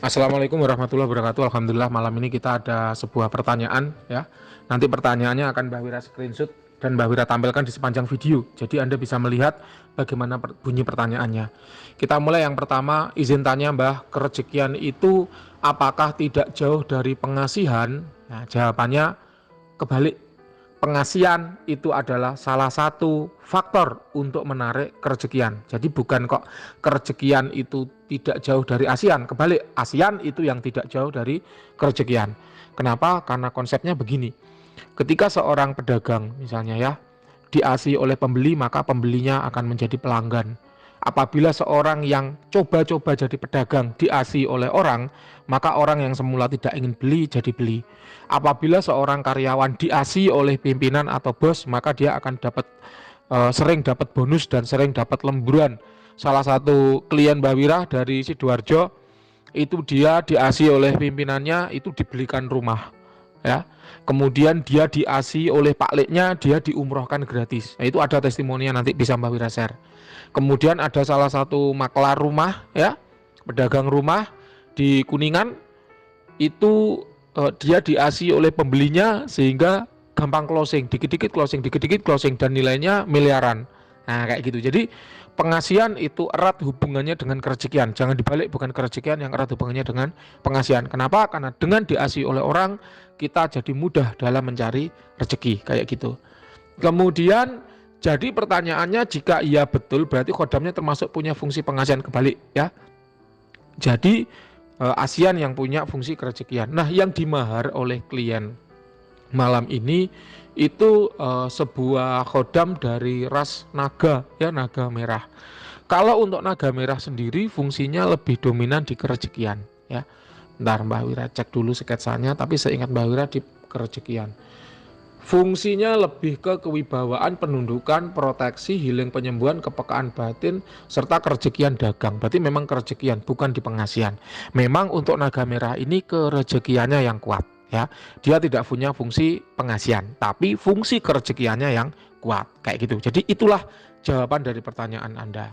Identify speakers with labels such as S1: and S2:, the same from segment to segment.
S1: Assalamualaikum warahmatullahi wabarakatuh. Alhamdulillah malam ini kita ada sebuah pertanyaan ya. Nanti pertanyaannya akan Mbak Wira screenshot dan Mbak Wira tampilkan di sepanjang video. Jadi Anda bisa melihat bagaimana bunyi pertanyaannya. Kita mulai yang pertama, izin tanya Mbah, kerejekian itu apakah tidak jauh dari pengasihan? Nah, jawabannya kebalik. Pengasihan itu adalah salah satu faktor untuk menarik kerejekian. Jadi bukan kok kerejekian itu tidak jauh dari ASEAN, kebalik, ASEAN itu yang tidak jauh dari kerejekian. Kenapa? Karena konsepnya begini. Ketika seorang pedagang misalnya ya, diasihi oleh pembeli, maka pembelinya akan menjadi pelanggan. Apabila seorang yang coba-coba jadi pedagang diasihi oleh orang, maka orang yang semula tidak ingin beli jadi beli. Apabila seorang karyawan diasihi oleh pimpinan atau bos, maka dia akan sering dapat bonus dan sering dapat lemburan. Salah satu klien Mbak Wira dari Sidoarjo itu dia diasihi oleh pimpinannya, itu dibelikan rumah ya. Kemudian dia diasihi oleh Pak Leknya, dia diumrohkan gratis. Nah, itu ada testimoninya, nanti bisa Mbak Wira share. Kemudian ada salah satu maklar rumah ya, pedagang rumah di Kuningan, itu dia diasihi oleh pembelinya sehingga gampang closing, dikit-dikit closing dan nilainya miliaran. Nah, kayak gitu. Jadi pengasihan itu erat hubungannya dengan kerejekian. Jangan dibalik, bukan kerejekian yang erat hubungannya dengan pengasihan. Kenapa? Karena dengan diasihi oleh orang, kita jadi mudah dalam mencari rezeki, kayak gitu. Kemudian jadi pertanyaannya, jika iya betul berarti khodamnya termasuk punya fungsi pengasihan, kebalik ya. Jadi ASEAN yang punya fungsi kerejekian. Nah, yang dimahar oleh klien malam ini itu sebuah khodam dari ras naga ya, naga merah. Kalau untuk naga merah sendiri fungsinya lebih dominan di kerejekian ya. Bentar Mbak Wira cek dulu sketsanya, tapi seingat Mbak Wira di kerejekian. Fungsinya lebih ke kewibawaan, penundukan, proteksi, healing, penyembuhan, kepekaan batin, serta kerejekian dagang. Berarti memang kerejekian, bukan di pengasihan. Memang untuk naga merah ini kerejekiannya yang kuat ya. Dia tidak punya fungsi pengasihan, tapi fungsi kerejekiannya yang kuat, kayak gitu. Jadi itulah jawaban dari pertanyaan Anda.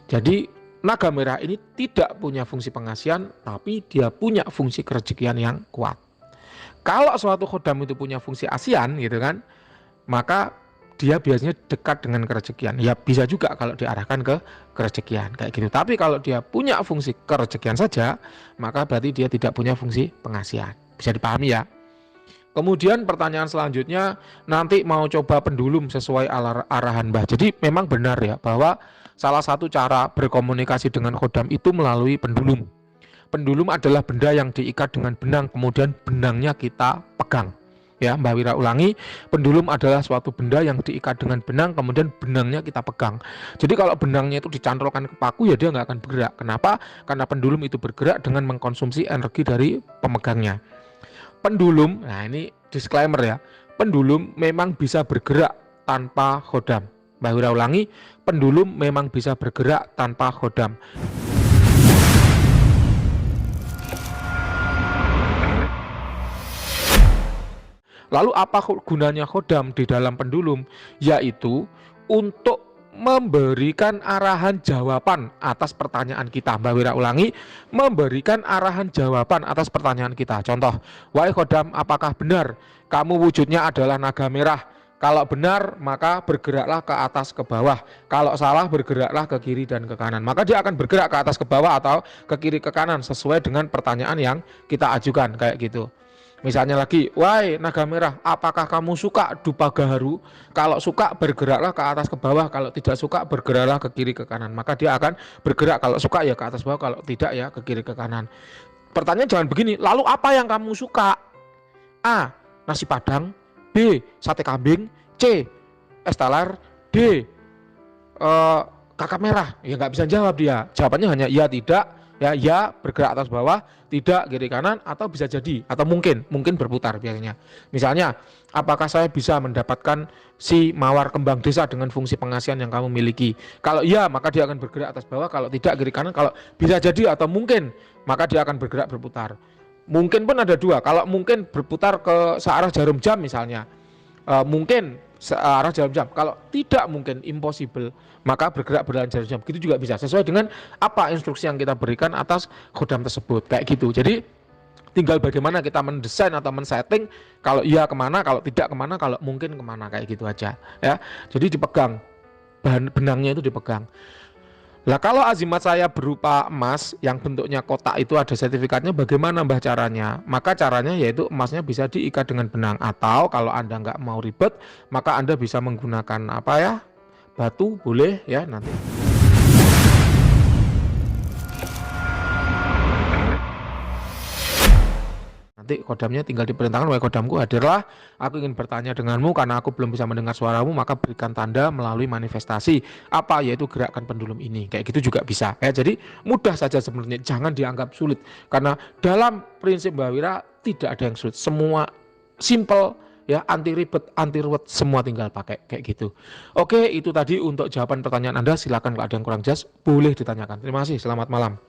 S1: Jadi naga merah ini tidak punya fungsi pengasihan, tapi dia punya fungsi kerejekian yang kuat. Kalau suatu khodam itu punya fungsi ASEAN gitu kan, maka dia biasanya dekat dengan kerejekian. Ya bisa juga kalau diarahkan ke kerejekian kayak gitu. Tapi kalau dia punya fungsi kerejekian saja, maka berarti dia tidak punya fungsi pengasihan. Bisa dipahami ya. Kemudian pertanyaan selanjutnya, nanti mau coba pendulum sesuai arahan Mbah. Jadi memang benar ya bahwa salah satu cara berkomunikasi dengan khodam itu melalui pendulum. Pendulum adalah benda yang diikat dengan benang, kemudian benangnya kita pegang. Ya, Mbak Wira ulangi, pendulum adalah suatu benda yang diikat dengan benang, kemudian benangnya kita pegang. Jadi kalau benangnya itu dicantolkan ke paku, ya dia nggak akan bergerak. Kenapa? Karena pendulum itu bergerak dengan mengkonsumsi energi dari pemegangnya. Pendulum, nah ini disclaimer ya, pendulum memang bisa bergerak tanpa khodam. Mbak Wira ulangi, pendulum memang bisa bergerak tanpa khodam. Lalu apa gunanya khodam di dalam pendulum? Yaitu untuk memberikan arahan jawaban atas pertanyaan kita. Mbak Wira ulangi, memberikan arahan jawaban atas pertanyaan kita. Contoh, wahai khodam, apakah benar kamu wujudnya adalah naga merah? Kalau benar, maka bergeraklah ke atas ke bawah. Kalau salah, bergeraklah ke kiri dan ke kanan. Maka dia akan bergerak ke atas ke bawah atau ke kiri ke kanan sesuai dengan pertanyaan yang kita ajukan, kayak gitu. Misalnya lagi, wahai naga merah, apakah kamu suka dupa gaharu? Kalau suka bergeraklah ke atas ke bawah, kalau tidak suka bergeraklah ke kiri ke kanan. Maka dia akan bergerak, kalau suka ya ke atas bawah, kalau tidak ya ke kiri ke kanan. Pertanyaan jangan begini, lalu apa yang kamu suka? A. Nasi padang. B. Sate kambing. C. Es teler. D. Kakap merah. Ya nggak bisa jawab dia. Jawabannya hanya iya tidak. Ya bergerak atas bawah, tidak kiri kanan, atau bisa jadi, atau mungkin berputar biasanya. Misalnya, apakah saya bisa mendapatkan si mawar kembang desa dengan fungsi pengasihan yang kamu miliki? Kalau iya, maka dia akan bergerak atas bawah, kalau tidak kiri kanan. Kalau bisa jadi atau mungkin, maka dia akan bergerak berputar. Mungkin pun ada dua. Kalau mungkin berputar ke searah jarum jam misalnya, mungkin searah jarum jam. Kalau tidak mungkin, impossible, maka bergerak berlawan jarum jam. Gitu juga bisa, sesuai dengan apa instruksi yang kita berikan atas khodam tersebut, kayak gitu. Jadi tinggal bagaimana kita mendesain atau men-setting, kalau iya kemana, kalau tidak kemana, kalau mungkin kemana, kayak gitu aja ya. Jadi dipegang, benangnya itu dipegang. Lah kalau azimat saya berupa emas yang bentuknya kotak itu ada sertifikatnya, bagaimana Mbah caranya? Maka caranya yaitu emasnya bisa diikat dengan benang, atau kalau Anda nggak mau ribet, maka Anda bisa menggunakan apa ya, batu boleh ya nanti. Nanti kodamnya tinggal diperintahkan, wahai kodamku hadirlah, aku ingin bertanya denganmu karena aku belum bisa mendengar suaramu, maka berikan tanda melalui manifestasi apa, yaitu gerakan pendulum ini. Kayak gitu juga bisa ya. Jadi mudah saja sebenarnya, jangan dianggap sulit, karena dalam prinsip Mbah Wira tidak ada yang sulit, semua simple ya, anti ribet, anti ruwet, semua tinggal pakai kayak gitu. Oke, itu tadi untuk jawaban pertanyaan Anda. Silakan kalau ada yang kurang jelas boleh ditanyakan. Terima kasih, selamat malam.